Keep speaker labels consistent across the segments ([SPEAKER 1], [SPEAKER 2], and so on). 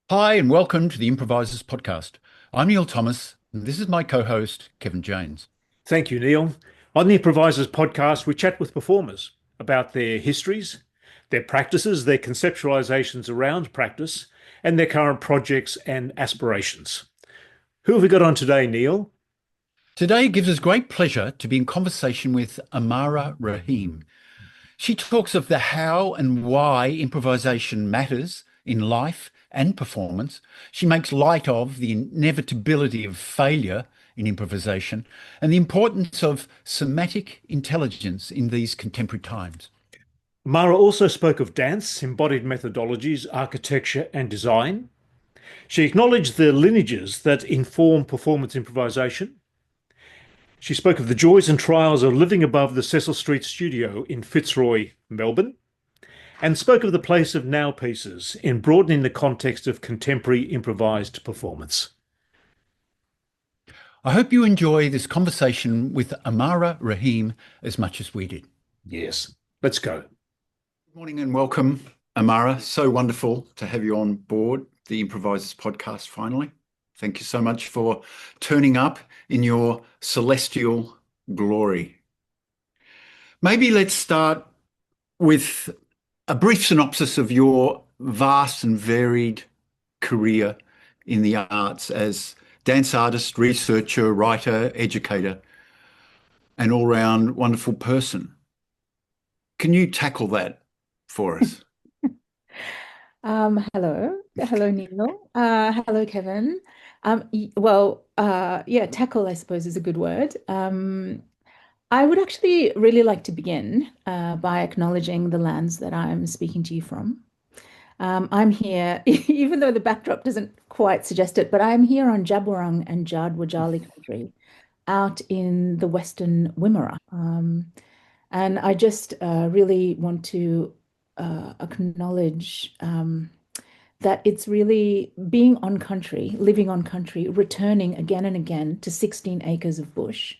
[SPEAKER 1] Hi, and welcome to the Improvisors podcast. I'm Neil Thomas, and this is my co-host, Kevin James.
[SPEAKER 2] Thank you, Neil. On the Improvisors podcast, we chat with performers about their histories, their practices, their conceptualizations around practice, and their current projects and aspirations. Who have we got on today, Neil?
[SPEAKER 1] Today gives us great pleasure to be in conversation with AMAARA RAHEEM. She talks of the how and why improvisation matters in life and performance. She makes light of the inevitability of failure in improvisation and the importance of somatic intelligence in these contemporary times.
[SPEAKER 2] Mara also spoke of dance, embodied methodologies, architecture, and design. She acknowledged the lineages that inform performance improvisation. She spoke of the joys and trials of living above the Cecil St Studio in Fitzroy, Melbourne, and spoke of the place of now pieces in broadening the context of contemporary improvised performance.
[SPEAKER 1] I hope you enjoy this conversation with AMAARA RAHEEM as much as we did.
[SPEAKER 2] Yes, let's go.
[SPEAKER 1] Good morning and welcome, AMAARA. So wonderful to have you on board the Improvisers podcast finally. Thank you so much for turning up in your celestial glory. Maybe let's start with a brief synopsis of your vast and varied career in the arts as dance artist, researcher, writer, educator, and all-round wonderful person. Can you tackle that for us?
[SPEAKER 3] Hello, Neil. Hello, Kevin. Yeah, tackle, I suppose, is a good word. I would actually really like to begin by acknowledging the lands that I'm speaking to you from. I'm here, even though the backdrop doesn't quite suggest it, but I'm here on Jabwarung and Jadwajali country out in the Western Wimmera. And I just really want to acknowledge that it's really being on country, living on country, returning again and again to 16 acres of bush.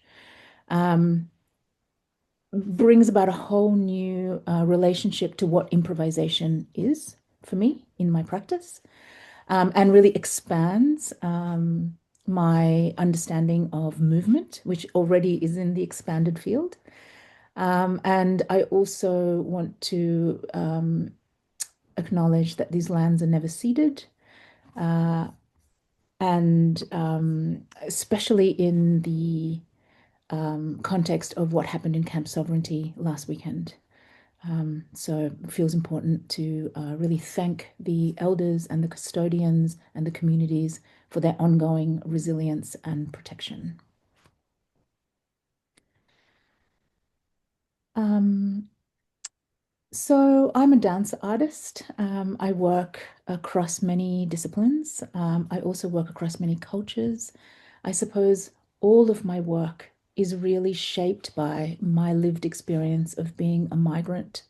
[SPEAKER 3] Brings about a whole new relationship to what improvisation is for me in my practice, and really expands my understanding of movement, which already is in the expanded field. And I also want to acknowledge that these lands are never ceded, and especially in the context of what happened in Camp Sovereignty last weekend. So it feels important to really thank the elders and the custodians and the communities for their ongoing resilience and protection. So I'm a dance artist. I work across many disciplines. I also work across many cultures. I suppose all of my work is really shaped by my lived experience of being a migrant.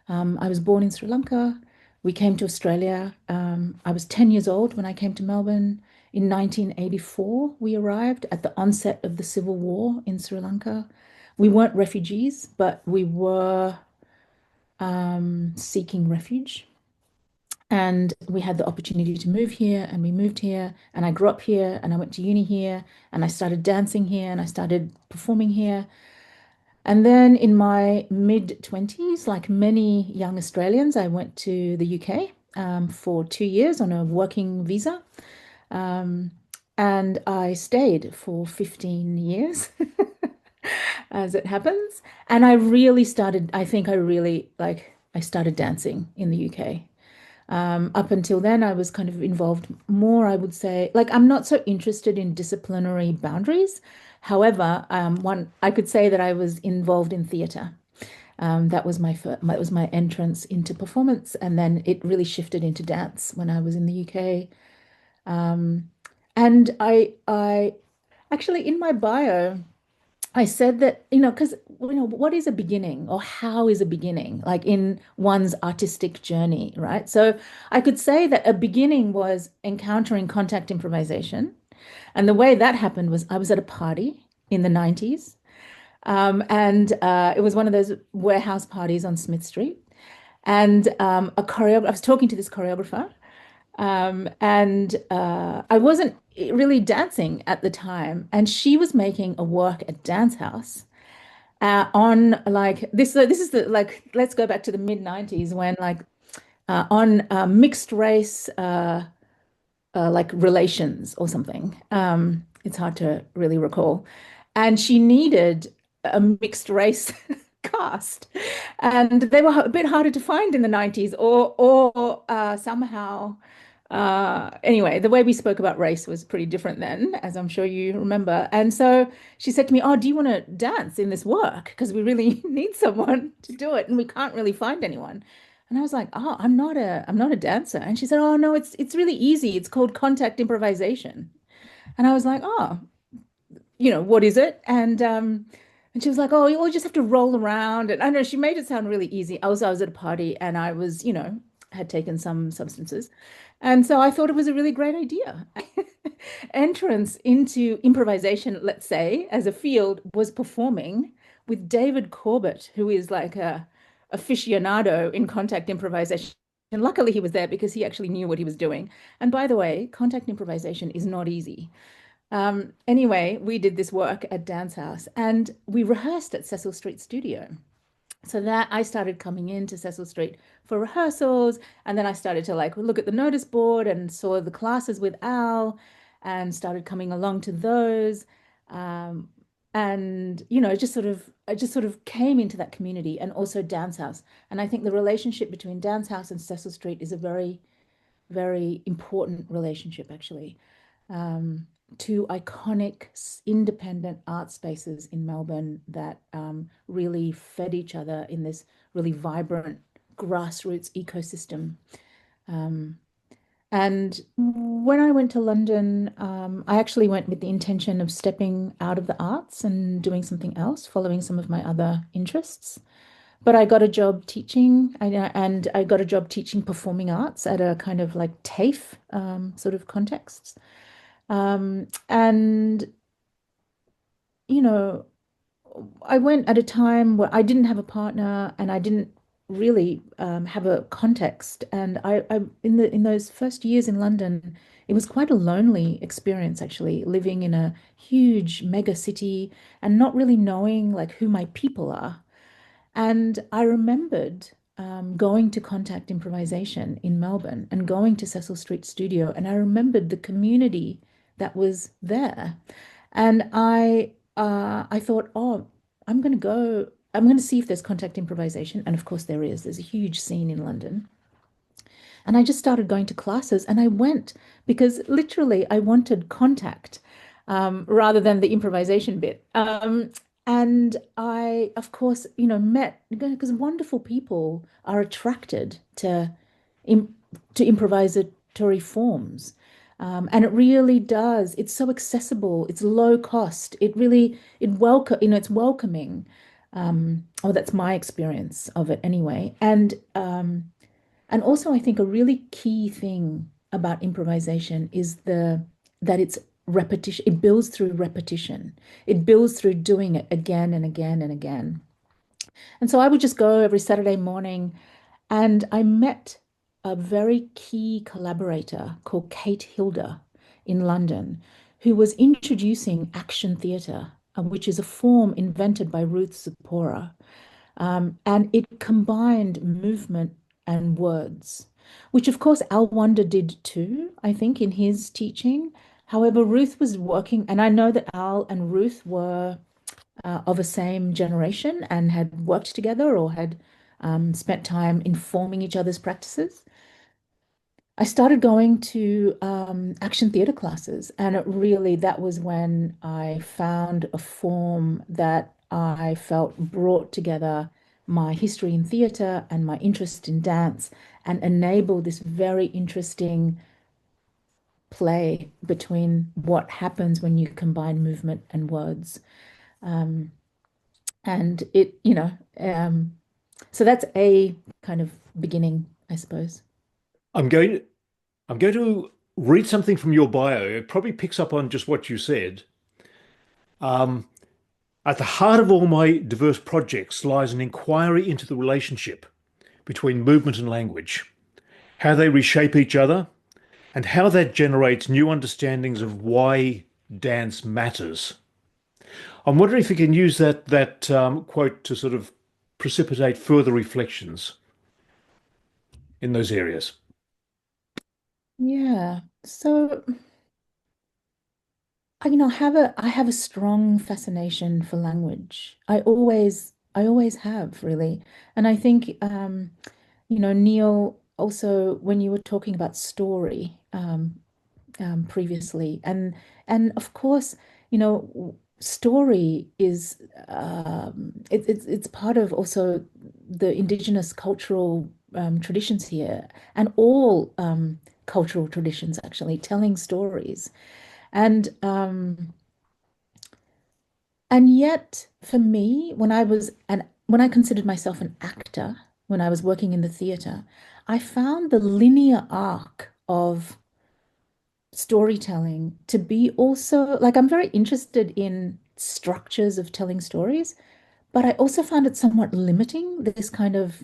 [SPEAKER 3] I was born in Sri Lanka. We came to Australia. I was 10 years old when I came to Melbourne. In 1984, we arrived at the onset of the Civil War in Sri Lanka. We weren't refugees, but we were seeking refuge. And we had the opportunity to move here, and we moved here, and I grew up here, and I went to uni here, and I started dancing here, and I started performing here. And then in my mid-20s, like many young Australians, I went to the UK for 2 years on a working visa. And I stayed for 15 years, as it happens. And I really started, I think I really, I started dancing in the UK. Up until then, I was kind of involved more, I would say, like I'm not so interested in disciplinary boundaries. However, I could say that I was involved in theatre. That was that was my entrance into performance, and then it really shifted into dance when I was in the UK. And I actually in my bio, I said that, because, what is a beginning or how is a beginning, like in one's artistic journey, right? So I could say that a beginning was encountering contact improvisation. And the way that happened was I was at a party in the 90s. And it was one of those warehouse parties on Smith Street. And I was talking to this choreographer, and I wasn't really dancing at the time. And she was making a work at Dance House on like this. So this is the like, let's go back to the mid 90s when like on mixed race like relations or something. It's hard to really recall. And she needed a mixed race cast, and they were a bit harder to find in the 90s, or somehow. Anyway, the way we spoke about race was pretty different then, as I'm sure you remember. And so she said to me, "Oh, do you want to dance in this work? Because we really need someone to do it, and we can't really find anyone." And I was like, "Oh, I'm not a dancer." And she said, "Oh, no, it's really easy. It's called contact improvisation." And I was like, "Oh, what is it?" And she was like, "Oh, you just have to roll around." And I know she made it sound really easy. I was at a party and I was, had taken some substances. And so I thought it was a really great idea. Entrance into improvisation, let's say, as a field was performing with David Corbett, who is like a aficionado in contact improvisation. And luckily he was there because he actually knew what he was doing. And by the way, contact improvisation is not easy. Anyway, we did this work at Dance House and we rehearsed at Cecil Street Studio. So that I started coming into Cecil Street for rehearsals, and then I started to like look at the notice board and saw the classes with Al and started coming along to those. Um, and I just sort of came into that community and also Dance House. And I think the relationship between Dance House and Cecil Street is a very, very important relationship, actually. Two iconic independent art spaces in Melbourne that really fed each other in this really vibrant grassroots ecosystem. Um, and when I went to London, I actually went with the intention of stepping out of the arts and doing something else, following some of my other interests. But I got a job teaching, and I got a job teaching performing arts at a kind of like TAFE sort of context. And, you know, I went at a time where I didn't have a partner and I didn't really have a context. And I in those first years in London, it was quite a lonely experience actually, living in a huge mega city and not really knowing like who my people are. And I remembered going to Contact Improvisation in Melbourne and going to Cecil Street Studio, and I remembered the community that was there. And I thought, oh, I'm going to go. I'm going to see if there's Contact Improvisation, and of course there is. There's a huge scene in London. And I just started going to classes, and I went because literally I wanted contact rather than the improvisation bit. And I, of course, met because wonderful people are attracted im to improvisatory forms. And it really does. It's so accessible. It's low cost. It's welcoming. Oh, that's my experience of it anyway. And also, I think a really key thing about improvisation is that it's repetition. It builds through repetition. It builds through doing it again and again and again. And so I would just go every Saturday morning, and I met a very key collaborator called Kate Hilder in London, who was introducing action theatre, which is a form invented by Ruth Zipporah. And it combined movement and words, which of course Al Wunder did too, I think, in his teaching. However, Ruth was working, and I know that Al and Ruth were of a same generation and had worked together or had spent time informing each other's practices. I started going to action theatre classes, and that was when I found a form that I felt brought together my history in theatre and my interest in dance and enabled this very interesting play between what happens when you combine movement and words. Um, and it, so that's a kind of beginning, I suppose.
[SPEAKER 2] I'm going to read something from your bio. It probably picks up on just what you said. Um, at the heart of all my diverse projects lies an inquiry into the relationship between movement and language, how they reshape each other, and how that generates new understandings of why dance matters. I'm wondering if you can use that quote to sort of precipitate further reflections in those areas.
[SPEAKER 3] Yeah. So, I have a strong fascination for language. I always have really. And I think, Neil, also when you were talking about story, previously, and of course, story is it's part of also the indigenous cultural traditions here, and all cultural traditions actually telling stories. And um and yet for me, when I considered myself an actor, when I was working in the theater, I found the linear arc of storytelling to be also like, I'm very interested in structures of telling stories, but I also found it somewhat limiting, this kind of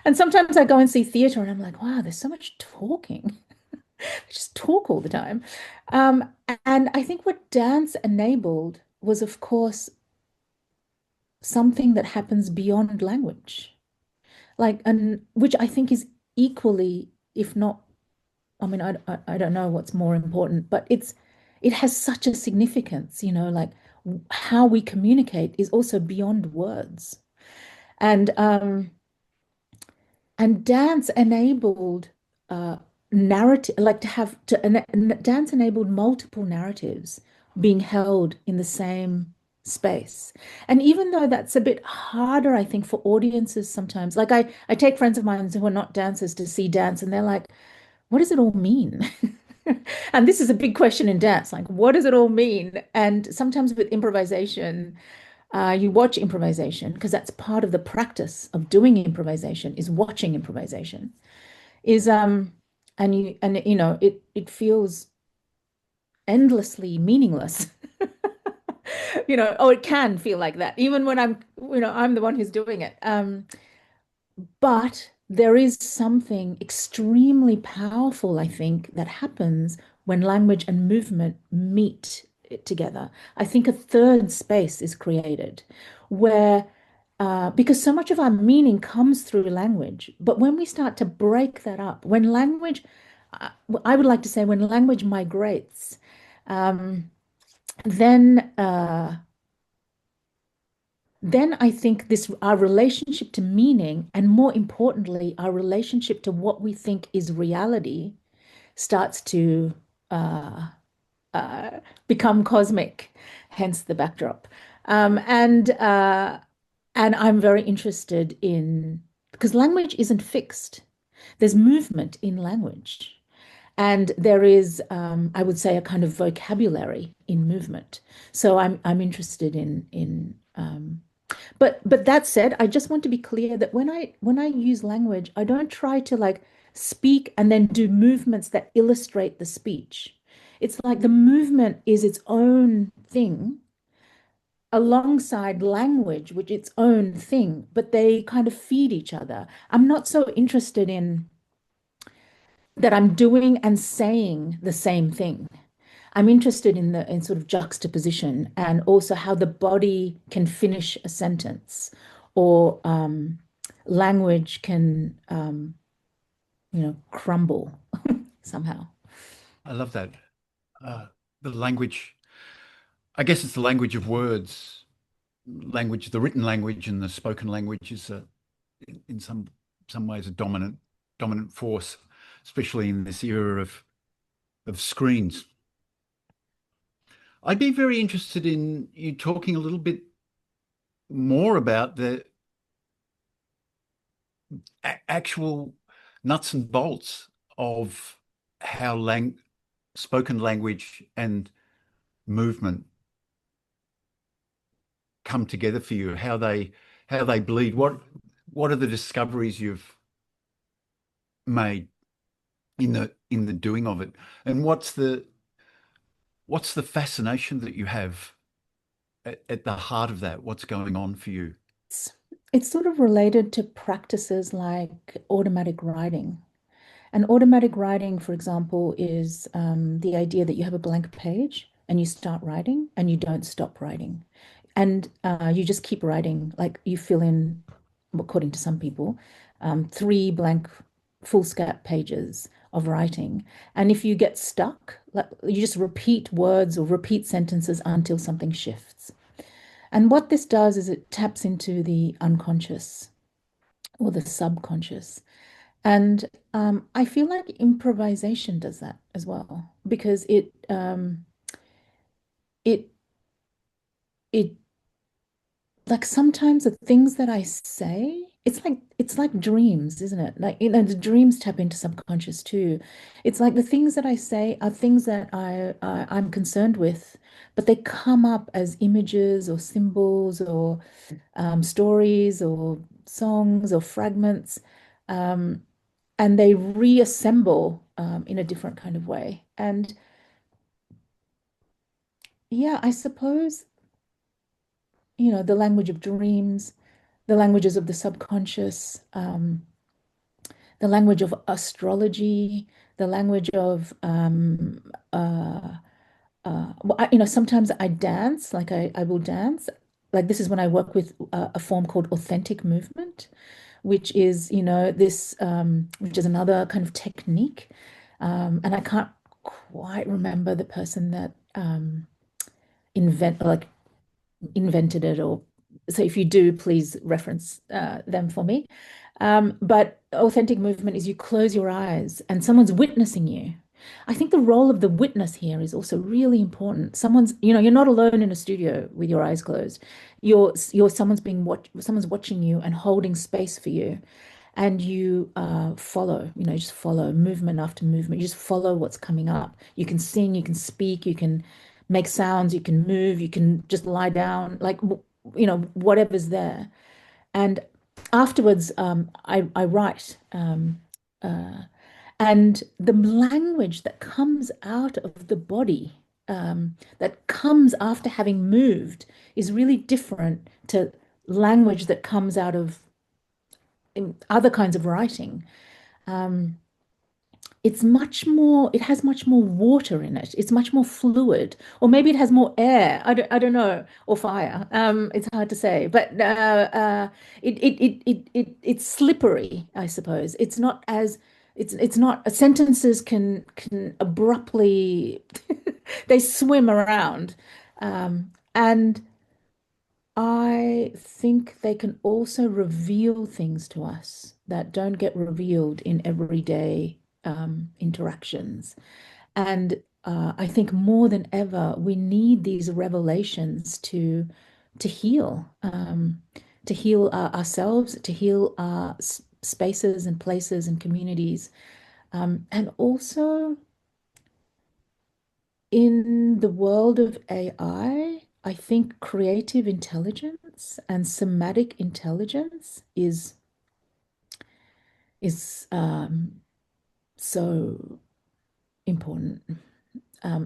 [SPEAKER 3] and sometimes I go and see theater and I'm like, wow, there's so much talking. I just talk all the time. Um, and I think what dance enabled was, of course, something that happens beyond language, like, and which I think is equally, if not, I mean, I don't know what's more important, but it has such a significance, like how we communicate is also beyond words. And dance enabled narrative, like dance enabled multiple narratives being held in the same space. And even though that's a bit harder, I think, for audiences sometimes, like I take friends of mine who are not dancers to see dance, and they're like, what does it all mean? And this is a big question in dance, like, what does it all mean? And sometimes with improvisation, you watch improvisation because that's part of the practice of doing improvisation, is watching improvisation. Is and it feels endlessly meaningless. It can feel like that even when I'm the one who's doing it. But there is something extremely powerful, I think, that happens when language and movement meet together. I think a third space is created where, because so much of our meaning comes through language, but when we start to break that up, when language, I would like to say, when language migrates, um, then I think this our relationship to meaning, and more importantly, our relationship to what we think is reality, starts to uh, uh, become cosmic, hence the backdrop. And I'm very interested in, because language isn't fixed. There's movement in language. And there is, I would say, a kind of vocabulary in movement. So I'm interested in. But that said, I just want to be clear that when I use language, I don't try to like speak and then do movements that illustrate the speech. It's like the movement is its own thing alongside language, which its own thing, but they kind of feed each other. I'm not so interested in that I'm doing and saying the same thing. I'm interested in sort of juxtaposition, and also how the body can finish a sentence, or language can crumble somehow.
[SPEAKER 1] I love that. The language, I guess it's the language of words, language, the written language and the spoken language is in some ways a dominant force, especially in this era of screens. I'd be very interested in you talking a little bit more about the actual nuts and bolts of how spoken language and movement come together for you, how they bleed. What are the discoveries you've made in the doing of it, and what's the fascination that you have at the heart of that? What's going on for you?
[SPEAKER 3] It's sort of related to practices like automatic writing. And automatic writing, for example, is the idea that you have a blank page and you start writing and you don't stop writing. And you just keep writing, like you fill in, according to some people, 3 blank foolscap pages of writing. And if you get stuck, like, you just repeat words or repeat sentences until something shifts. And what this does is it taps into the unconscious or the subconscious. And I feel like improvisation does that as well, because it it like sometimes the things that I say, it's like dreams, isn't it? Like, the dreams tap into subconscious too. It's like the things that I say are things that I'm concerned with, but they come up as images or symbols or stories or songs or fragments. And they reassemble in a different kind of way. And yeah, I suppose, the language of dreams, the languages of the subconscious, the language of astrology, the language of, sometimes I dance, like I will dance. Like this is when I work with a form called authentic movement, which is, which is another kind of technique. And I can't quite remember the person that invented it, or so if you do, please reference them for me. But authentic movement is you close your eyes and someone's witnessing you. I think the role of the witness here is also really important. You're not alone in a studio with your eyes closed. Someone's watching you and holding space for you. And you follow, just follow movement after movement. You just follow what's coming up. You can sing, you can speak, you can make sounds, you can move, you can just lie down, like, whatever's there. And afterwards, I write. And the language that comes out of the body, that comes after having moved, is really different to language that comes out of other kinds of writing. It has much more water in it. It's much more fluid, or maybe it has more air. I don't know, or fire. It's hard to say, but it's slippery, I suppose. It's not sentences can abruptly they swim around, and I think they can also reveal things to us that don't get revealed in everyday interactions. And I think more than ever, we need these revelations to heal, ourselves, to heal our spaces and places and communities, and also in the world of I think creative intelligence and somatic intelligence is so important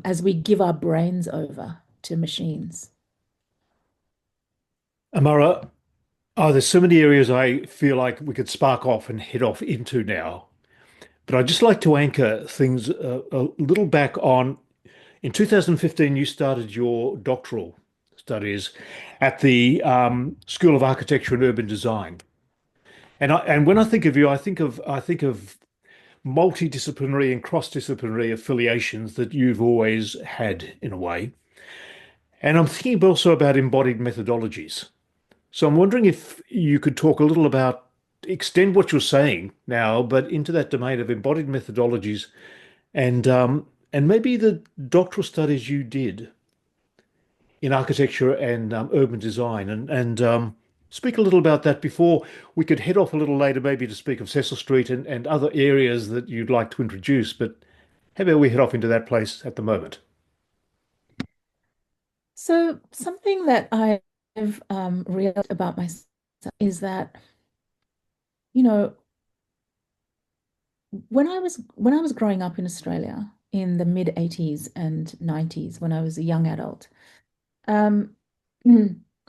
[SPEAKER 3] as we give our brains over to machines.
[SPEAKER 2] AMAARA, there's so many areas I feel like we could spark off and head off into now. But I'd just like to anchor things a little back on. In 2015, you started your doctoral studies at the School of Architecture and Urban Design. And when I think of you, I think of multidisciplinary and cross-disciplinary affiliations that you've always had in a way. And I'm thinking also about embodied methodologies. So I'm wondering if you could talk a little about, extend what you're saying now, but into that domain of embodied methodologies and maybe the doctoral studies you did in architecture and urban design, and speak a little about that before we could head off a little later, maybe to speak of Cecil Street and other areas that you'd like to introduce. But how about we head off into that place at the moment?
[SPEAKER 3] So something that I I've realized about myself is that, you know, when I was growing up in Australia in the mid 80s and 90s, when I was a young adult, um,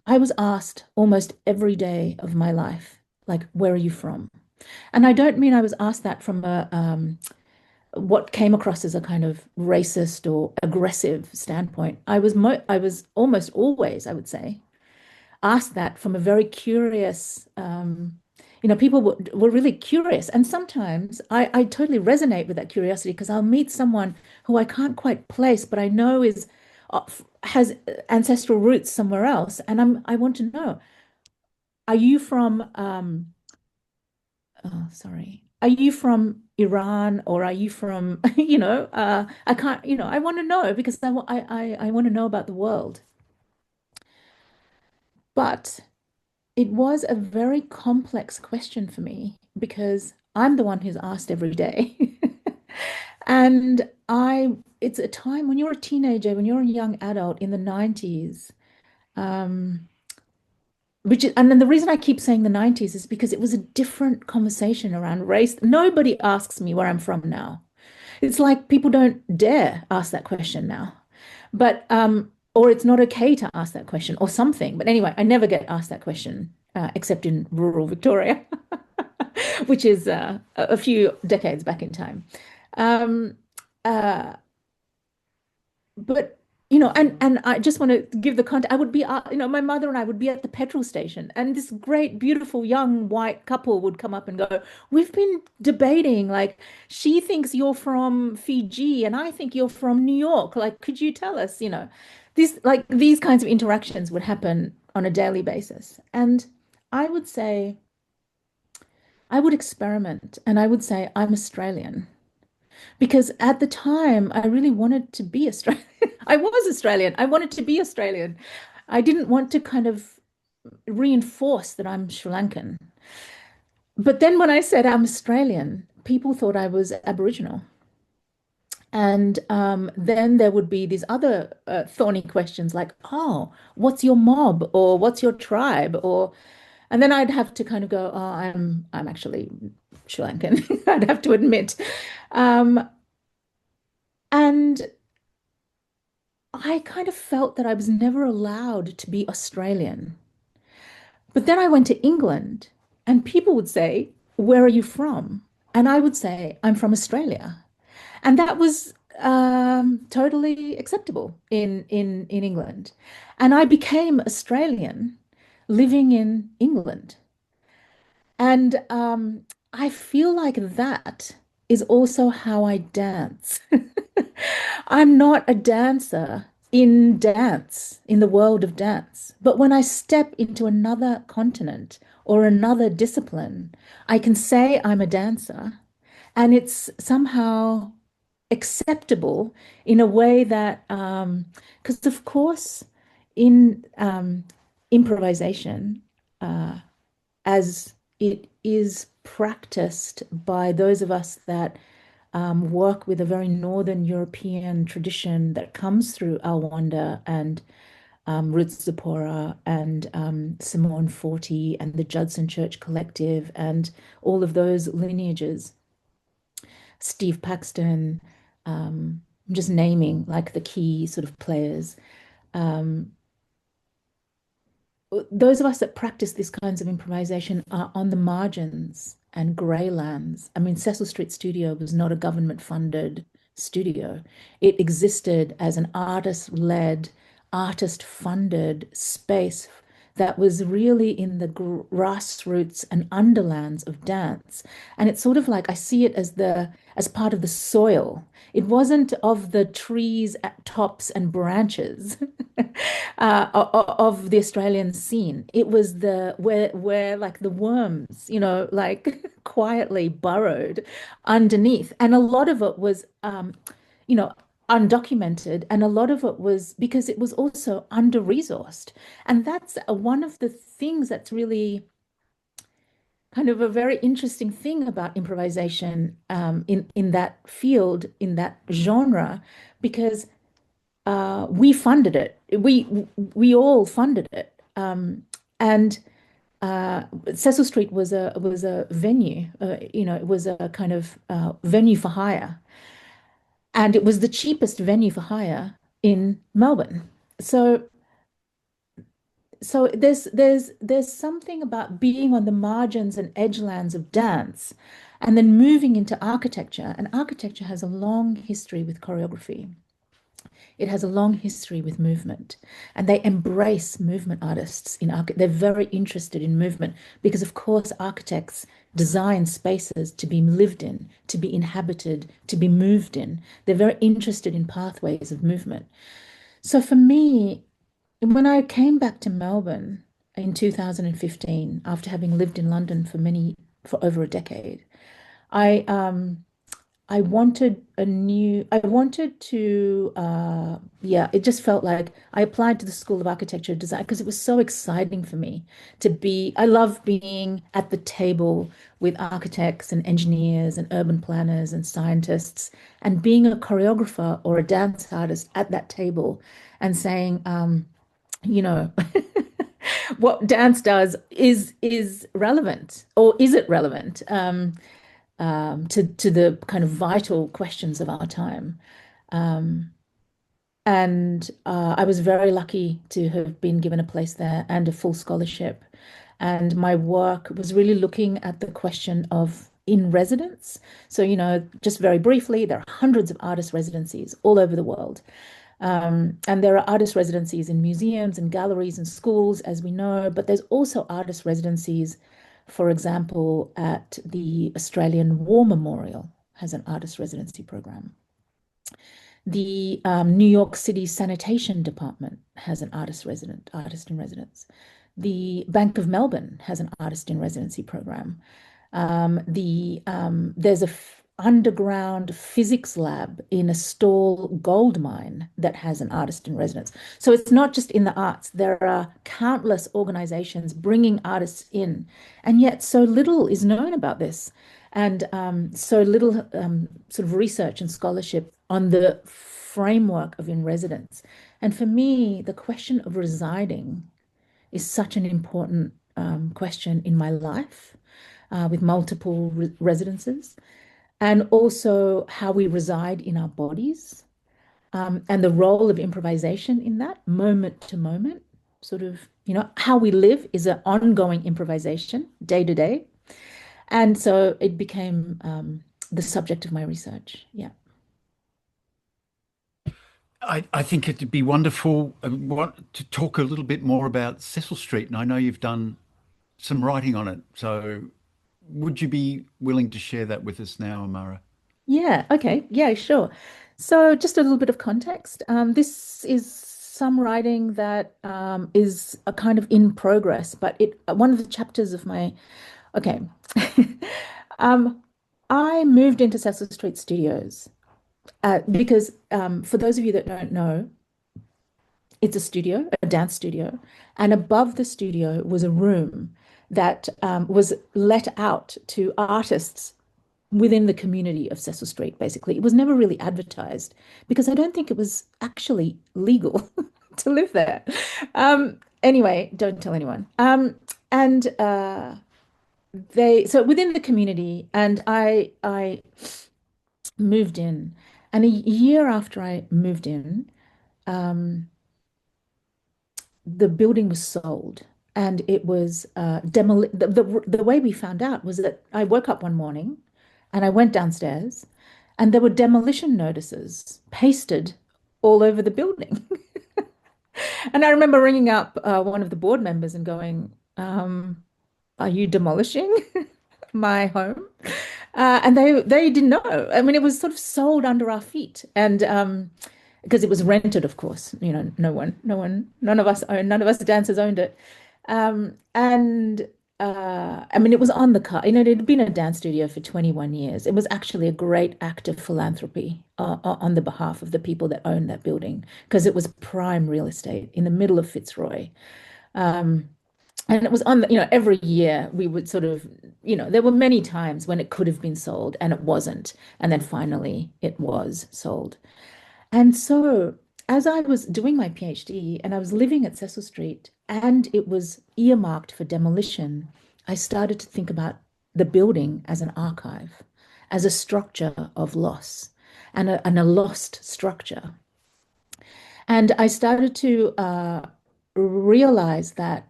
[SPEAKER 3] I was asked almost every day of my life, like, where are you from? And I don't mean I was asked that from a what came across as a kind of racist or aggressive standpoint. I was almost always, I would say, asked that from a very curious, people were really curious. And sometimes I totally resonate with that curiosity because I'll meet someone who I can't quite place, but I know has ancestral roots somewhere else. And I want to know, are you from, oh, sorry, are you from Iran or are you from, I can't, I want to know because I want to know about the world. But it was a very complex question for me because I'm the one who's asked every day. And it's a time when you're a teenager, when you're a young adult in the 90s, um, and then the reason I keep saying the 90s is because it was a different conversation around race. Nobody asks me where I'm from now. It's like people don't dare ask that question now. But or it's not okay to ask that question or something. But anyway, I never get asked that question except in rural Victoria, which is a few decades back in time. Um, uh, but and I just want to give the context. I would be, my mother and I would be at the petrol station, and this great, beautiful young white couple would come up and go, "We've been debating, like, she thinks you're from Fiji, and I think you're from New York. Like, could you tell us?" These kinds of interactions would happen on a daily basis, and I would say, I would experiment, and I would say, I'm Australian. Because at the time, I really wanted to be Australian. I was Australian. I wanted to be Australian. I didn't want to kind of reinforce that I'm Sri Lankan. But then when I said I'm Australian, people thought I was Aboriginal. And then there would be these other thorny questions like, oh, what's your mob? Or what's your tribe? And then I'd have to kind of go, oh, I'm actually Sri Lankan, I'd have to admit. And I kind of felt that I was never allowed to be Australian. But then I went to England and people would say, where are you from? And I would say, I'm from Australia. And that was totally acceptable in England. And I became Australian living in England. And I feel like that is also how I dance. I'm not a dancer in dance, in the world of dance. But when I step into another continent or another discipline, I can say I'm a dancer, and it's somehow acceptable in a way that, because of course, in improvisation, as it is practiced by those of us that work with a very Northern European tradition that comes through our Wunder and Ruth Zipporah and Simone Forti and the Judson Church Collective and all of those lineages, Steve Paxton, I'm just naming like the key sort of players. Those of us that practice these kinds of improvisation are on the margins and grey lands. I mean, Cecil St Studio was not a government-funded studio. It existed as an artist-led, artist-funded space that was really in the grassroots and underlands of dance. And it's sort of like I see it as part of the soil. It wasn't of the trees, tops, and branches of the Australian scene. It was where like the worms, like quietly burrowed underneath. And a lot of it was undocumented, and a lot of it was because it was also under-resourced. And that's one of the things that's really kind of a very interesting thing about improvisation in that field, in that genre, because we funded it. We all funded it. and Cecil Street was a venue, it was a kind of venue for hire, and it was the cheapest venue for hire in Melbourne. So there's something about being on the margins and edgelands of dance, and then moving into architecture. And architecture has a long history with choreography. It has a long history with movement, and they embrace movement artists in arch. They're very interested in movement because, of course, architects design spaces to be lived in, to be inhabited, to be moved in. They're very interested in pathways of movement. So for me, when I came back to Melbourne in 2015, after having lived in London for over a decade, I wanted it just felt like I applied to the School of Architecture and Design because it was so exciting for me I love being at the table with architects and engineers and urban planners and scientists, and being a choreographer or a dance artist at that table and saying, what dance does is relevant, or is it relevant? To the kind of vital questions of our time. And I was very lucky to have been given a place there and a full scholarship. And my work was really looking at the question of in residence. So, just very briefly, there are hundreds of artist residencies all over the world. And there are artist residencies in museums and galleries and schools, as we know, but there's also artist residencies. For example, at the Australian War Memorial has an artist residency program. The New York City Sanitation Department has an artist in residence. The Bank of Melbourne has an artist in residency program. There's a underground physics lab in a Stawell gold mine that has an artist in residence. So it's not just in the arts. There are countless organizations bringing artists in, and yet so little is known about this, and so little sort of research and scholarship on the framework of in residence. And for me, the question of residing is such an important question in my life, with multiple residences. And also how we reside in our bodies, and the role of improvisation in that moment to moment, sort of, how we live is an ongoing improvisation day to day. And so it became the subject of my research. Yeah.
[SPEAKER 1] I think it'd be wonderful to talk a little bit more about Cecil Street. And I know you've done some writing on it. So would you be willing to share that with us now, AMAARA?
[SPEAKER 3] Yeah, okay. Yeah, sure. So just a little bit of context. This is some writing that is a kind of in progress, but one of the chapters of okay. I moved into Cecil Street Studios because for those of you that don't know, it's a studio, a dance studio, and above the studio was a room that was let out to artists within the community of Cecil Street, basically. It was never really advertised because I don't think it was actually legal to live there. Anyway, don't tell anyone. And so within the community, and I moved in, and a year after I moved in, the building was sold, and it was the way we found out was that I woke up one morning and I went downstairs, and there were demolition notices pasted all over the building. And I remember ringing up one of the board members and going, are you demolishing my home? And they didn't know. I mean, it was sort of sold under our feet, and because it was rented, of course. None of us dancers owned it. And I mean, it was on the car. It had been a dance studio for 21 years. It was actually a great act of philanthropy on the behalf of the people that owned that building, because it was prime real estate in the middle of Fitzroy. And it was on every year we would sort of, there were many times when it could have been sold and it wasn't. And then finally it was sold. And so as I was doing my PhD and I was living at Cecil Street and it was earmarked for demolition, I started to think about the building as an archive, as a structure of loss and a lost structure. And I started to realize that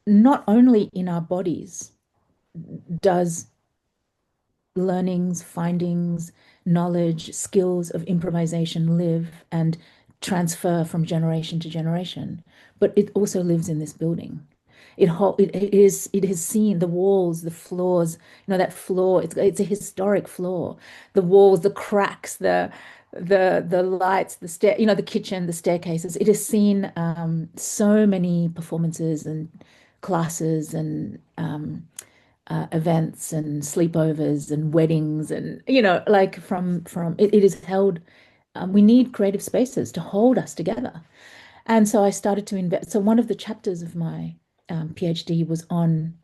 [SPEAKER 3] not only in our bodies does learnings, findings, knowledge, skills of improvisation live and transfer from generation to generation, but it also lives in this building. It has seen the walls, the floors, that floor, it's a historic floor. The walls, the cracks, the lights, the stair, the kitchen, the staircases. It has seen so many performances and classes and events and sleepovers and weddings and like from it is held. We need creative spaces to hold us together, and so I started to invest. So one of the chapters of my PhD was on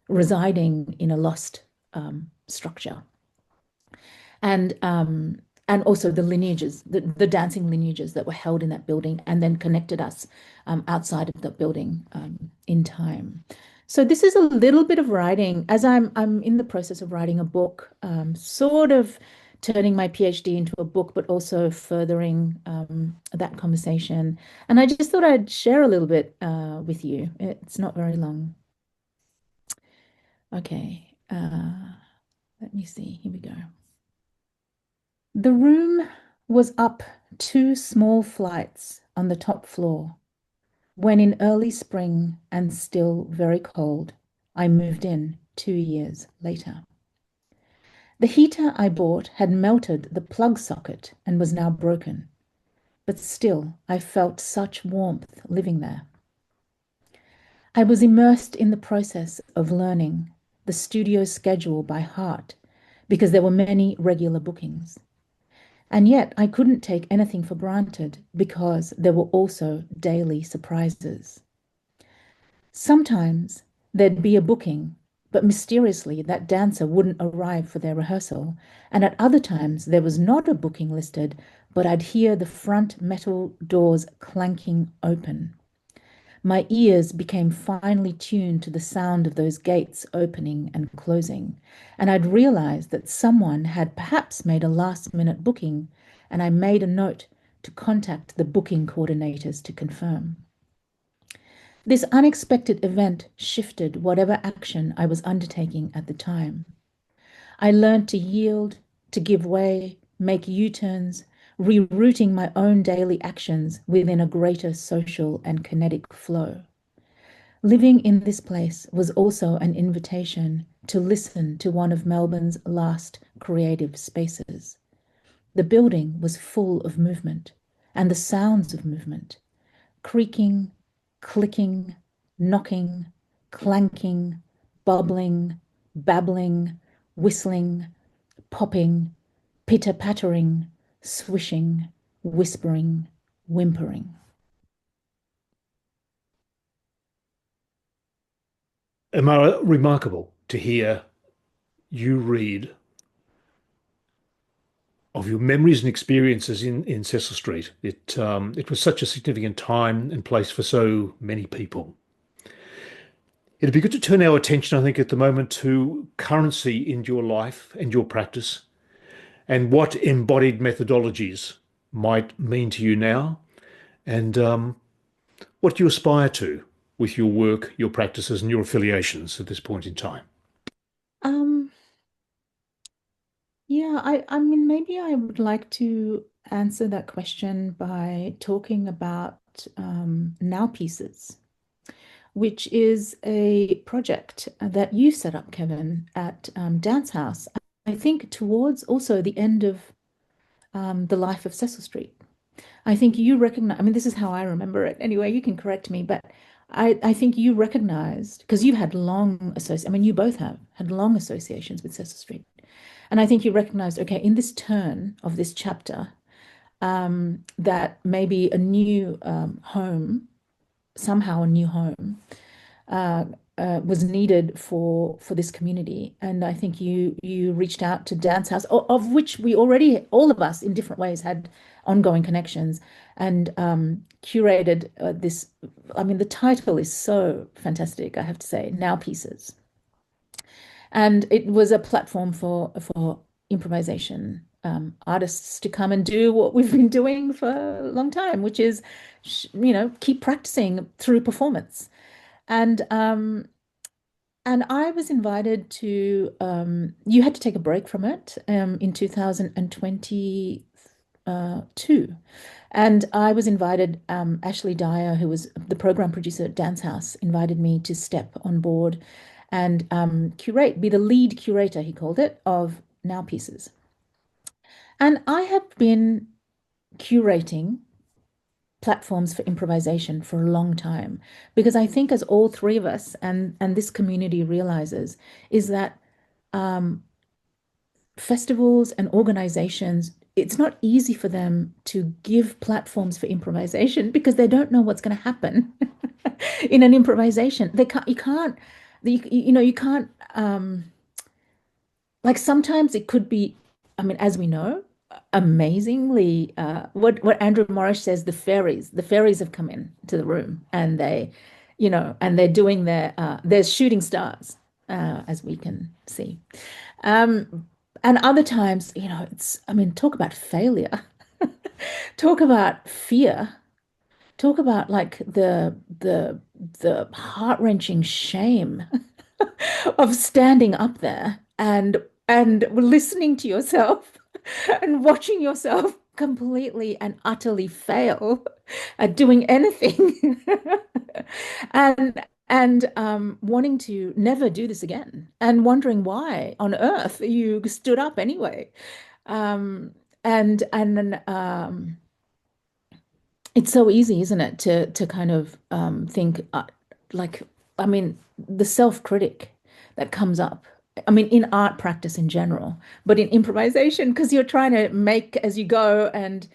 [SPEAKER 3] residing in a lost structure, and also the lineages, the dancing lineages that were held in that building and then connected us outside of that building in time. So this is a little bit of writing as I'm in the process of writing a book, sort of turning my PhD into a book, but also furthering that conversation. And I just thought I'd share a little bit with you. It's not very long. Okay, let me see. Here we go. The room was up 2 small flights on the top floor when in early spring and still very cold, I moved in 2 years later. The heater I bought had melted the plug socket and was now broken, but still I felt such warmth living there. I was immersed in the process of learning the studio schedule by heart because there were many regular bookings. And yet I couldn't take anything for granted because there were also daily surprises. Sometimes there'd be a booking, but mysteriously that dancer wouldn't arrive for their rehearsal, and at other times there was not a booking listed, but I'd hear the front metal doors clanking open. My ears became finely tuned to the sound of those gates opening and closing, and I'd realized that someone had perhaps made a last-minute booking, and I made a note to contact the booking coordinators to confirm. This unexpected event shifted whatever action I was undertaking at the time. I learned to yield, to give way, make U-turns, rerouting my own daily actions within a greater social and kinetic flow. Living in this place was also an invitation to listen to one of Melbourne's last creative spaces. The building was full of movement and the sounds of movement, creaking, clicking, knocking, clanking, bubbling, babbling, whistling, popping, pitter-pattering, swishing, whispering, whimpering.
[SPEAKER 2] AMAARA, remarkable to hear you read of your memories and experiences in Cecil Street. It was such a significant time and place for so many people. It'd be good to turn our attention, I think, at the moment to currency in your life and your practice and what embodied methodologies might mean to you now and what you aspire to with your work, your practices, and your affiliations at this point in time.
[SPEAKER 3] Yeah, I mean, maybe I would like to answer that question by talking about Now Pieces, which is a project that you set up, Kevin, at Dance House, I think towards also the end of the life of Cecil Street. I think you recognize, I mean, this is how I remember it. Anyway, you can correct me, but I think you recognized, because you had long I mean, you both have had long associations with Cecil Street. And I think you recognized, okay, in this turn of this chapter, that maybe a new home, somehow a new home, was needed for this community. And I think you reached out to Dance House, of which we already, all of us in different ways, had ongoing connections, and curated this. I mean, the title is so fantastic, I have to say, Now Pieces. And it was a platform for improvisation artists to come and do what we've been doing for a long time, which is, keep practicing through performance. And I was invited to, you had to take a break from it in 2022. And I was invited, Ashley Dyer, who was the program producer at Dance House, invited me to step on board and be the lead curator, he called it, of Now Pieces. And I have been curating platforms for improvisation for a long time, because I think, as all three of us and this community realizes, is that festivals and organizations, it's not easy for them to give platforms for improvisation because they don't know what's going to happen in an improvisation. You can't, like, sometimes it could be, I mean, as we know, amazingly, what Andrew Morris says, the fairies have come into the room, and they're doing they're shooting stars, as we can see. And other times, talk about failure, talk about fear, talk about like the heart-wrenching shame of standing up there and listening to yourself and watching yourself completely and utterly fail at doing anything, and wanting to never do this again, and wondering why on earth you stood up anyway. It's so easy, isn't it, to kind of think the self-critic that comes up. I mean, in art practice in general, but in improvisation, because you're trying to make as you go. And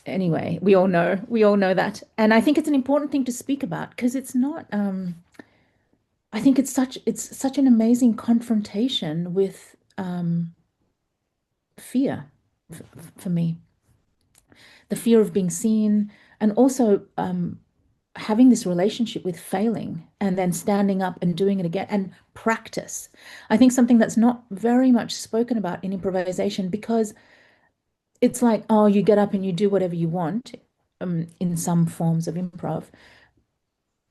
[SPEAKER 3] anyway, we all know that. And I think it's an important thing to speak about, because it's not, I think it's such an amazing confrontation with fear for me. The fear of being seen, and also having this relationship with failing and then standing up and doing it again, and practice. I think something that's not very much spoken about in improvisation, because it's like, oh, you get up and you do whatever you want in some forms of improv.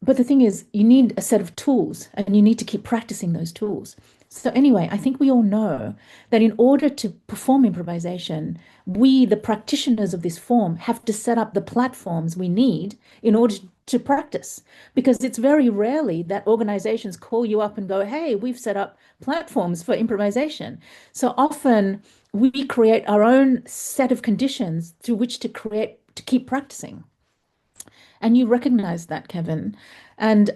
[SPEAKER 3] But the thing is, you need a set of tools, and you need to keep practicing those tools. So anyway, I think we all know that in order to perform improvisation, we, the practitioners of this form, have to set up the platforms we need in order to practice. Because it's very rarely that organizations call you up and go, hey, we've set up platforms for improvisation. So often we create our own set of conditions through which to keep practicing. And you recognize that, Kevin. And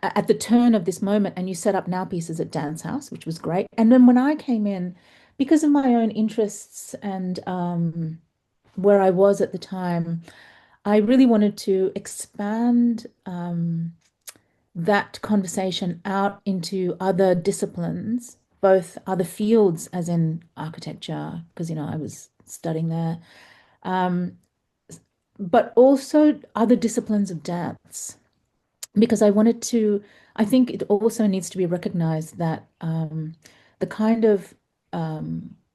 [SPEAKER 3] at the turn of this moment, and you set up Now Pieces at Dance House, which was great. And then when I came in, because of my own interests and where I was at the time, I really wanted to expand that conversation out into other disciplines, both other fields, as in architecture, because, I was studying there, but also other disciplines of dance. Because I think it also needs to be recognized that the kind of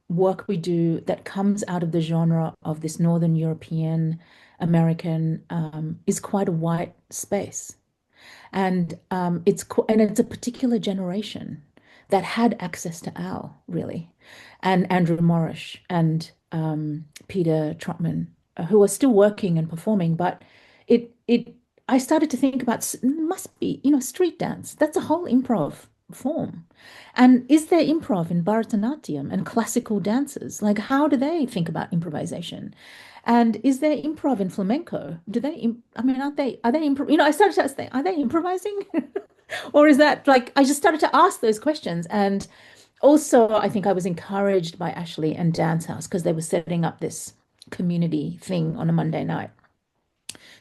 [SPEAKER 3] work we do that comes out of the genre of this Northern European American is quite a white space. And it's a particular generation that had access to Al, really, and Andrew Morris and Peter Trotman, who are still working and performing. But I started to think about, must be, street dance. That's a whole improv form. And is there improv in Bharatanatyam and classical dances? Like, how do they think about improvisation? And is there improv in flamenco? Are they, I started to think, are they improvising? Or is that I just started to ask those questions. And also, I think I was encouraged by Ashley and Dance House, because they were setting up this community thing on a Monday night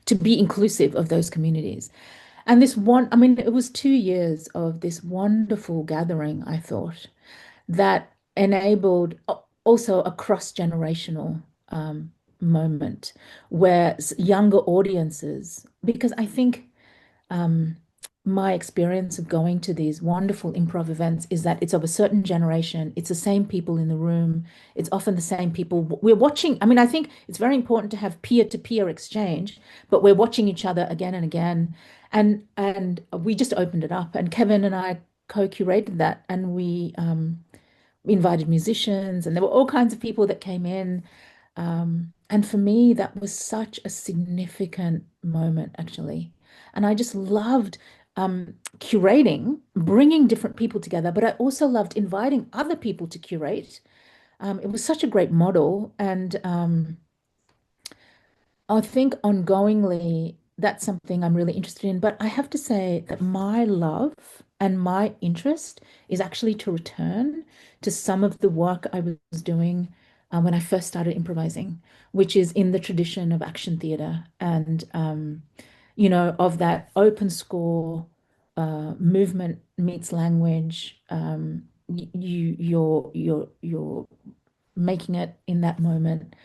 [SPEAKER 3] to be inclusive of those communities. And this one, I mean, it was 2 years of this wonderful gathering, I thought, that enabled also a cross-generational moment where younger audiences, because I think um, my experience of going to these wonderful improv events is that it's of a certain generation. It's the same people in the room. It's often the same people. We're watching. I mean, I think it's very important to have peer-to-peer exchange, but we're watching each other again and again. And we just opened it up, and Kevin and I co-curated that, and we invited musicians, and there were all kinds of people that came in. And for me, that was such a significant moment, actually. And I just loved curating, bringing different people together, but I also loved inviting other people to curate. It was such a great model. And I think ongoingly, that's something I'm really interested in. But I have to say that my love and my interest is actually to return to some of the work I was doing when I first started improvising, which is in the tradition of action theatre and, of that open score, movement meets language. You're making it in that moment.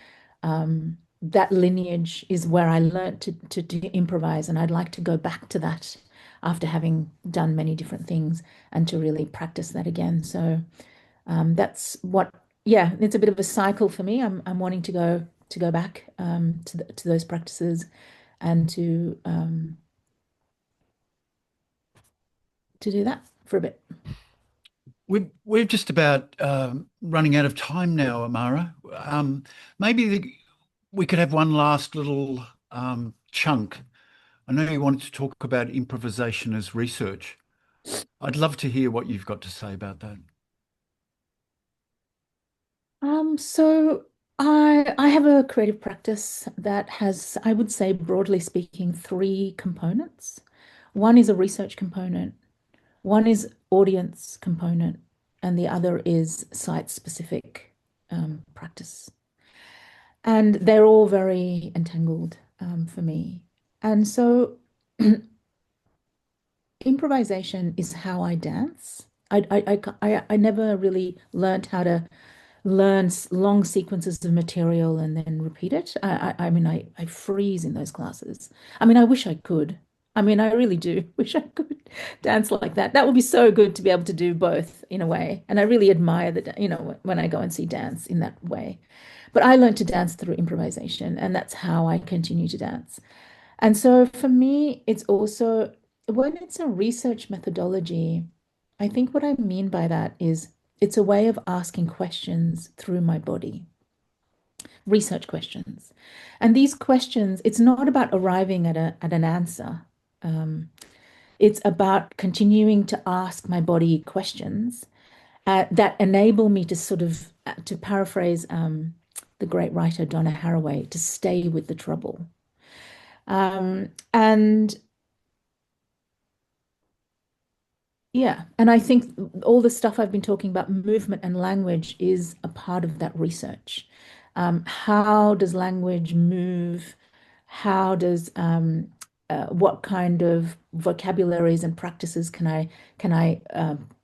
[SPEAKER 3] That lineage is where I learned to improvise, and I'd like to go back to that after having done many different things and to really practice that again. So that's what, yeah, it's a bit of a cycle for me. I'm wanting to go back to those practices and to do that for a bit.
[SPEAKER 1] We're just about running out of time now, AMAARA. We could have one last little chunk. I know you wanted to talk about improvisation as research. I'd love to hear what you've got to say about that.
[SPEAKER 3] So I have a creative practice that has, I would say, broadly speaking, three components. One is a research component, one is audience component, and the other is site-specific practice. And they're all very entangled for me. And so improvisation is how I dance. I never really learned how to learn long sequences of material and then repeat it. I mean, I freeze in those classes. I mean, I wish I could. I mean, I really do wish I could dance like that. That would be so good to be able to do both in a way. And I really admire that, when I go and see dance in that way. But I learned to dance through improvisation, and that's how I continue to dance. And so for me, it's also when it's a research methodology, I think what I mean by that is it's a way of asking questions through my body, research questions. And these questions, it's not about arriving at an answer. It's about continuing to ask my body questions that enable me to sort of, to paraphrase the great writer Donna Haraway, to stay with the trouble. And yeah, and I think all the stuff I've been talking about, movement and language, is a part of that research. How does language move? How does what kind of vocabularies and practices can I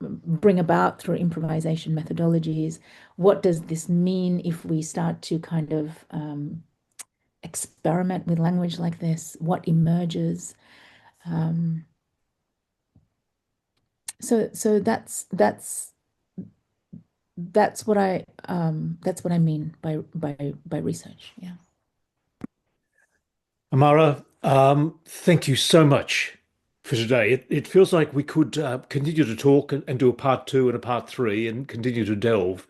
[SPEAKER 3] bring about through improvisation methodologies? What does this mean if we start to kind of experiment with language like this? What emerges? So that's what I mean by research. Yeah.
[SPEAKER 2] AMAARA, thank you so much for today. It feels like we could continue to talk and do a part two and a part three and continue to delve.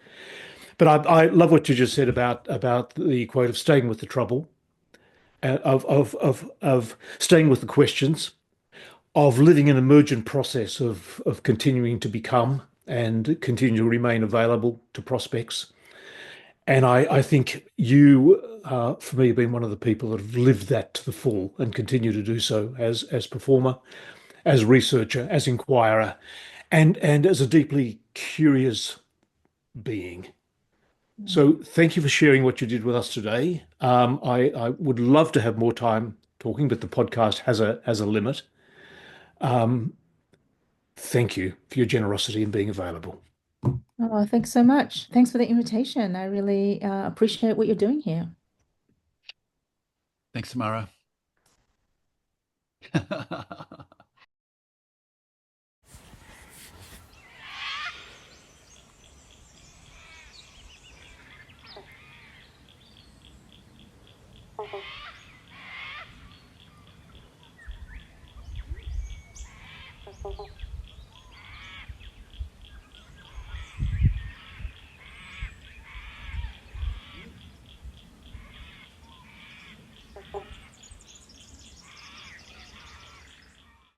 [SPEAKER 2] But I love what you just said about the quote of staying with the trouble, of staying with the questions, of living an emergent process of continuing to become and continue to remain available to prospects. And I think you, for me, have been one of the people that have lived that to the full and continue to do so as performer, as researcher, as inquirer, and as a deeply curious being. So thank you for sharing what you did with us today. I would love to have more time talking, but the podcast has a limit. Thank you for your generosity and being available.
[SPEAKER 3] Oh, thanks so much. Thanks for the invitation. I really appreciate what you're doing here.
[SPEAKER 1] Thanks, AMAARA.